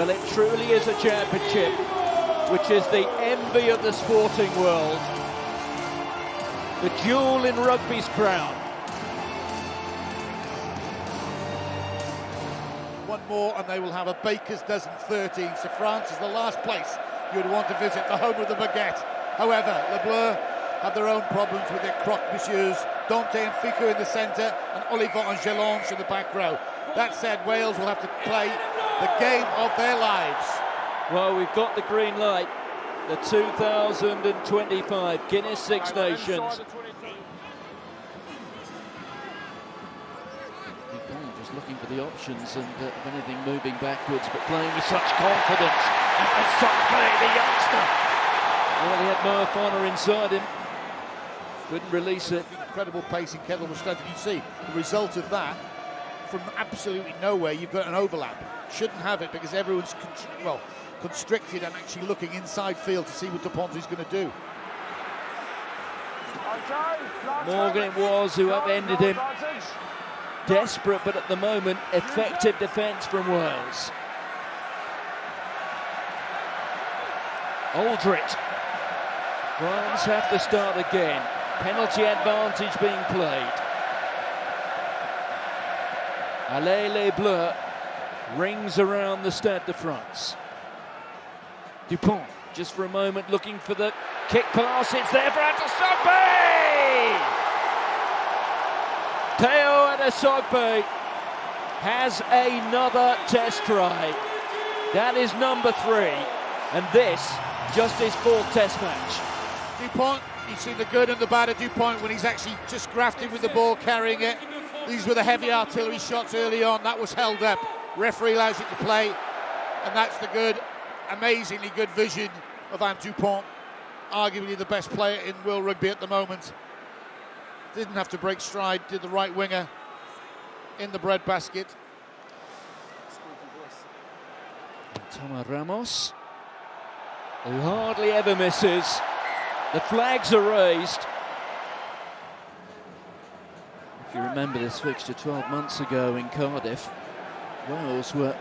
Well, it truly is a championship, which is the envy of the sporting world. The jewel in rugby's crown. One more and they will have a baker's dozen 13. So France is the last place you'd want to visit, the home of the baguette. However, Le Bleu have their own problems with their croque-monsieurs. Dante and Ficou in the centre and Oliver and Gelange in the back row. That said, Wales will have to play the game of their lives. Well, we've got the green light. The 2025 Guinness Six Nations. Dupont just looking for the options and, if anything, moving backwards, but playing with such confidence. And Sokbay, the youngster. Well, he had Moafana inside him. Couldn't release it. Incredible pace in Kettle strength. You see the result of that from absolutely nowhere. You've got an overlap. Shouldn't have it because everyone's constricted and actually looking inside field to see what Dupont is going to do. Morgan it was who upended him. Desperate, but at the moment, effective defence from Wales. Aldrit. France have to start again. Penalty advantage being played. Allez les Bleus rings around the Stade de France. Dupont, just for a moment, looking for the kick pass. It's there for Adesogbe! Teo Adesogbe has another test try. That is number 3, and this just his 4th test match. Dupont, you see the good and the bad of Dupont when he's actually just grafted with the ball, carrying it. These were the heavy artillery shots early on. That was held up. Referee allows it to play, and that's the good, amazingly good vision of Dupont. Arguably the best player in world rugby at the moment. Didn't have to break stride, did the right winger in the breadbasket. Thomas Ramos, who hardly ever misses. The flags are raised. If you remember this fixture 12 months ago in Cardiff, Wales were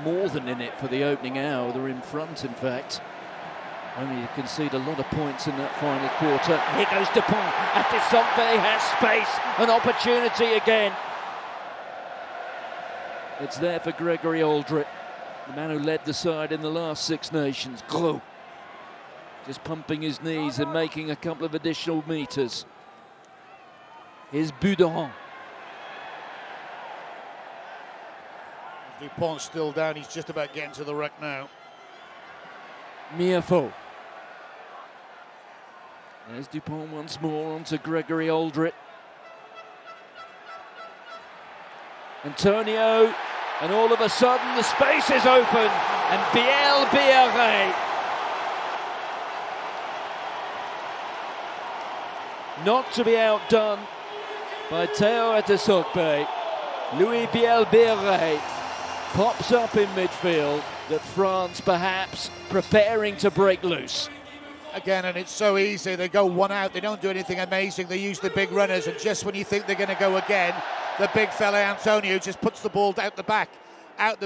more than in it for the opening hour. They're in front, in fact. Only to concede a lot of points in that final quarter. Here goes Dupont. Adesogbe has space, an opportunity again. It's there for Gregory Aldrit, the man who led the side in the last Six Nations. Gros, just pumping his knees and making a couple of additional metres. Here's Buderon. Dupont's still down, he's just about getting to the ruck now. Miafo. There's Dupont once more onto Gregory Aldrit. Antonio, and all of a sudden the space is open, and Biel Biarré. Not to be outdone by Teo Adesogbe. Louis Biel Biarré pops up in midfield, that France perhaps preparing to break loose. Again, and it's so easy, they go one out, they don't do anything amazing, they use the big runners, and just when you think they're going to go again, the big fella Antonio just puts the ball out the back, and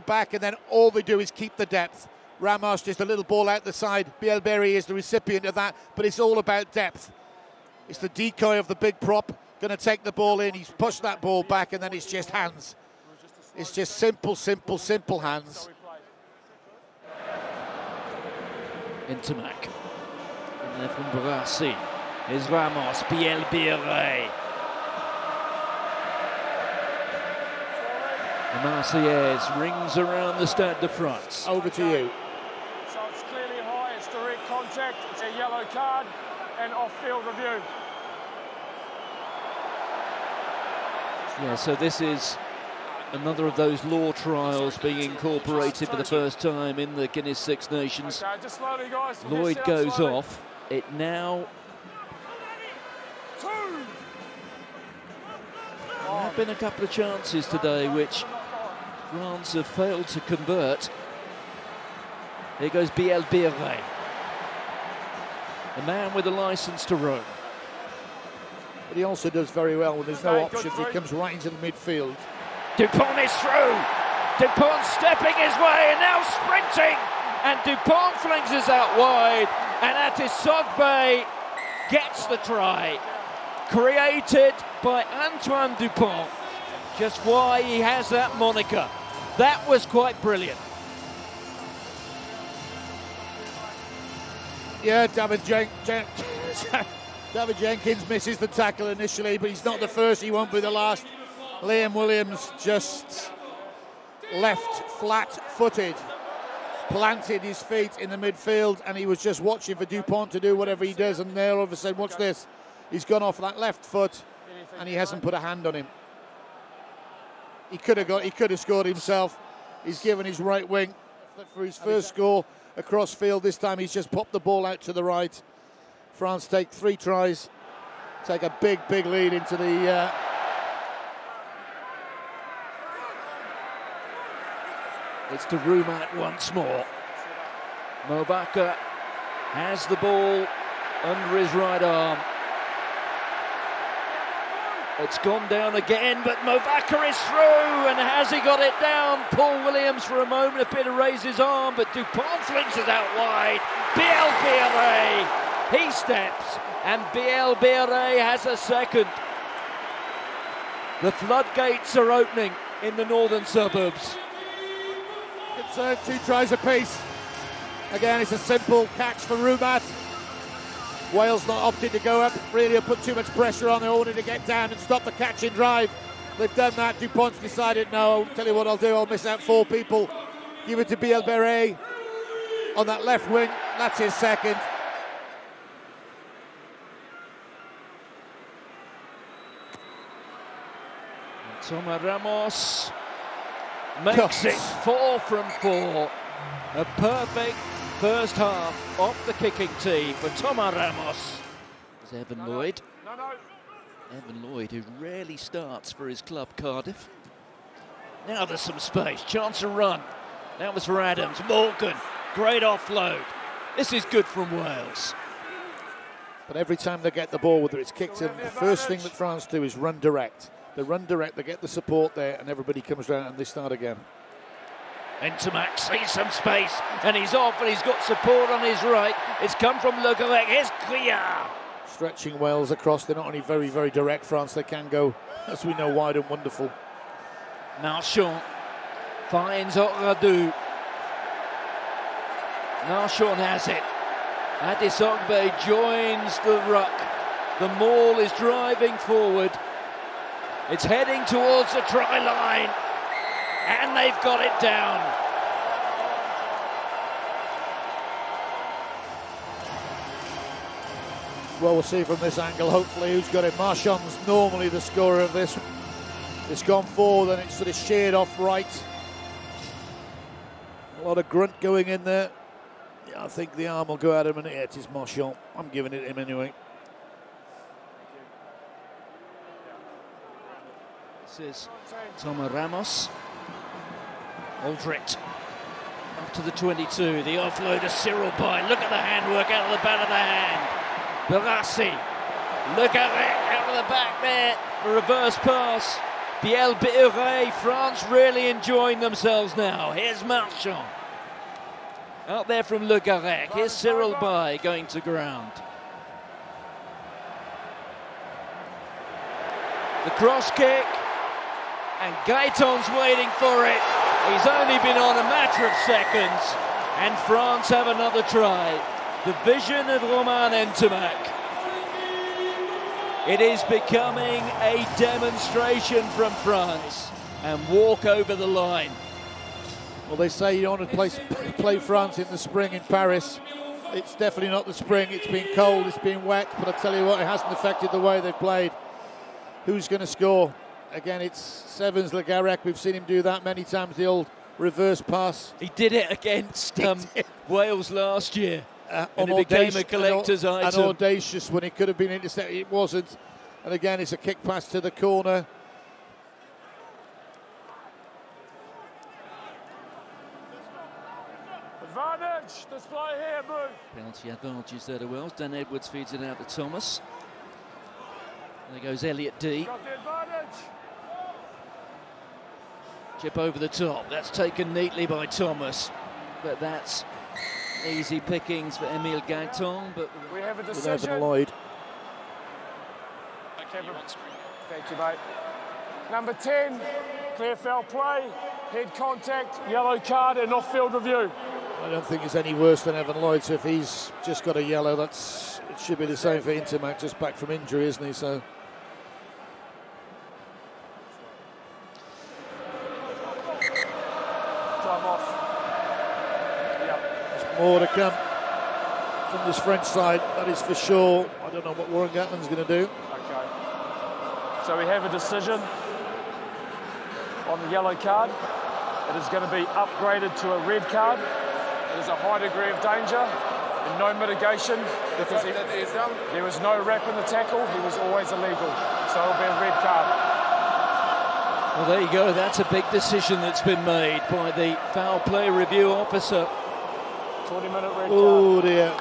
then all they do is keep the depth. Ramos just a little ball out the side, Bielberry is the recipient of that, but it's all about depth. It's the decoy of the big prop, going to take the ball in, he's pushed that ball back, and then it's just hands. It's just simple hands. Intermac. And then from Brassi is Ramos, Biel Biarré. The Marseillaise rings around the Stade de France. Over to you. So it's clearly high, it's direct contact, it's a yellow card, and off-field review. Yeah, so this is another of those law trials being incorporated for the first time in the Guinness Six Nations. Okay, just slowly, guys. Lloyd goes off. It now... There have been a couple of chances today which France have failed to convert. Here goes Biel Biarré, the man with a licence to roam. But he also does very well when there's no options. He comes right into the midfield. Dupont is through. Dupont stepping his way and now sprinting, and Dupont flings us out wide, and Atisogbe gets the try, created by Antoine Dupont. Just why he has that moniker. That was quite brilliant. Yeah, David Jenkins misses the tackle initially, but he's not the first, he won't be the last. Liam Williams just left flat-footed, planted his feet in the midfield, and he was just watching for Dupont to do whatever he does, and there all of a sudden, watch this, he's gone off that left foot, and he hasn't put a hand on him. He could have scored himself. He's given his right wing for his first score across field. This time he's just popped the ball out to the right. France take 3 tries, take a big lead into the It's to Rumat once more. Movaka has the ball under his right arm. It's gone down again, but Movaka is through, and has he got it down? Paul Williams for a moment appeared to raise his arm, but Dupont flings it out wide. Biel-Biarré, he steps, and Biel-Biarré has a second. The floodgates are opening in the northern suburbs. Concerned, 2 tries apiece. Again, it's a simple catch for Rumat. Wales not opted to go up, really put too much pressure on. They wanted to get down and stop the catching drive. They've done that. Dupont's decided, no, I'll tell you what I'll do, I'll miss out 4 people. Give it to Biel-Biarré on that left wing. That's his second. Thomas Ramos makes it 4 from 4. A perfect first half off the kicking tee for Thomas Ramos. It's Evan Lloyd. Evan Lloyd, who rarely starts for his club, Cardiff. Now there's some space, chance to run. That was for Adams. Morgan, great offload. This is good from Wales. But every time they get the ball, whether it's kicked in, the first thing that France do is run direct. They run direct, they get the support there, and everybody comes round and they start again. Ntamak sees some space, and he's off, and he's got support on his right. It's come from Le Garec. Here's Criard. Stretching Wales across. They're not only very direct, France, they can go, as we know, wide and wonderful. Marchand finds Oradou. Marchand has it. Atisogbe joins the ruck. The maul is driving forward. It's heading towards the try line, and they've got it down. Well, we'll see from this angle, hopefully, who's got it. Marchand's normally the scorer of this. It's gone forward and it's sort of sheared off right. A lot of grunt going in there. Yeah, I think the arm will go out of him, and it is Marchand. I'm giving it him anyway. This is Thomas Ramos. Aldrit up to the 22. The offload of Cyril Bay. Look at the handwork out of the back of the hand. Barassi. Look at it out of the back there. The reverse pass. Biel-Biarré. France really enjoying themselves now. Here's Marchand. Out there from Le Garec. Here's Cyril Bay going to ground. The cross kick. And Gaeton's waiting for it. He's only been on a matter of seconds. And France have another try. The vision of Romain Ntamak. It is becoming a demonstration from France. And walk over the line. Well, they say you don't want to play France in the spring in Paris. It's definitely not the spring. It's been cold, it's been wet. But I tell you what, it hasn't affected the way they've played. Who's going to score? Again, it's Sevens Le Garec. We've seen him do that many times, the old reverse pass. He did it against Wales last year. And it became a collector's item. And audacious when it could have been intercepted. It wasn't. And again, it's a kick pass to the corner. Advantage, display here, move. Penalty advantage there to Wales. Dan Edwards feeds it out to Thomas. There goes Elliot D. Got the advantage. Chip over the top. That's taken neatly by Thomas. But that's easy pickings for Emile Gaiton. But We have a with decision. Evan Lloyd. Thank you, mate. Number 10, clear foul play, head contact, yellow card and off-field review. I don't think it's any worse than Evan Lloyd, so if he's just got a yellow, it should be the same for Intermac, just back from injury, isn't he? So Time off. Yep. there's more to come from this French side, that is for sure. I don't know what Warren Gatland's going to do. Okay. So we have a decision on the yellow card. It is going to be upgraded to a red card. It is a high degree of danger and no mitigation because there was no wrap in the tackle. He was always illegal. So it'll be a red card. well, there you go. That's a big decision that's been made by the foul play review officer. 20-minute red card. Oh dear.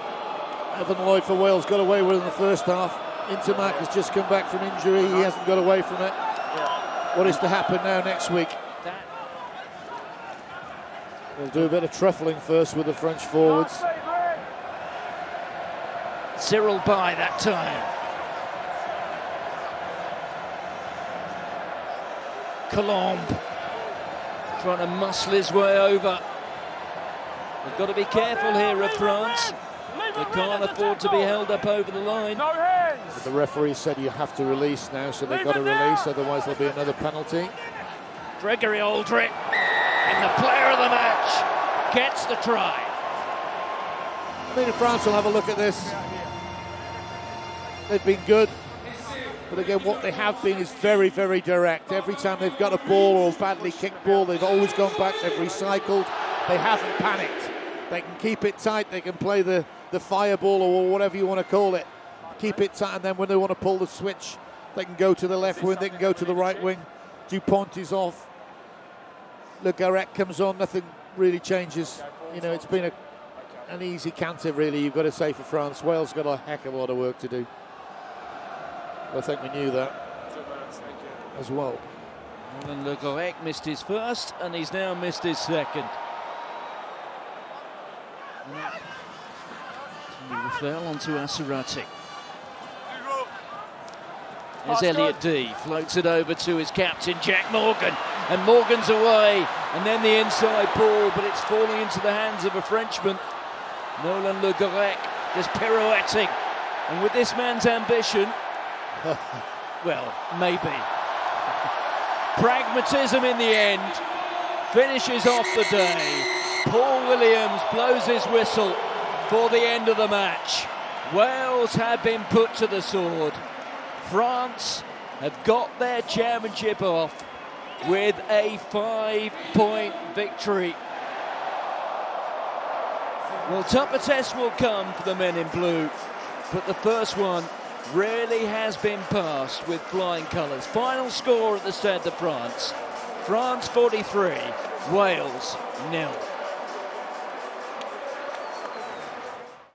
Evan Lloyd for Wales got away with it in the first half. Intermac has just come back from injury. He hasn't got away from it. Yeah. What is to happen now next week? We'll do a bit of truffling first with the French forwards. Cyril by that time. Colombe trying to muscle his way over. They've got to be careful here of France. They can't afford to be held up over the line. No hands. But the referee said you have to release now, so they've got to release, otherwise there'll be another penalty. Gregory Aldrich, and the player of the match, gets the try. I mean, France will have a look at this. They've been good, but again, what they have been is very, very direct. Every time they've got a ball or a badly kicked ball, they've always gone back, they've recycled. They haven't panicked. They can keep it tight, they can play the fireball or whatever you want to call it. Keep it tight, and then when they want to pull the switch, they can go to the left wing, they can go to the right wing. Dupont is off. Le Garrett comes on, nothing really changes. You know, it's been an easy canter, really, you've got to say, for France. Wales got a heck of a lot of work to do. I think we knew that as well. And Le Garrett missed his first, and he's now missed his second. He fell onto Asarati. As Elliot D floats it over to his captain, Jack Morgan. And Morgan's away, and then the inside ball, but it's falling into the hands of a Frenchman. Nolan Le Garrec just pirouetting. And with this man's ambition, well, maybe. Pragmatism in the end, finishes off the day. Paul Williams blows his whistle for the end of the match. Wales have been put to the sword. France have got their championship off with a 5-point victory. Well, tougher tests will come for the men in blue, but the first one really has been passed with flying colours. Final score at the Stade de France: France 43, Wales 0.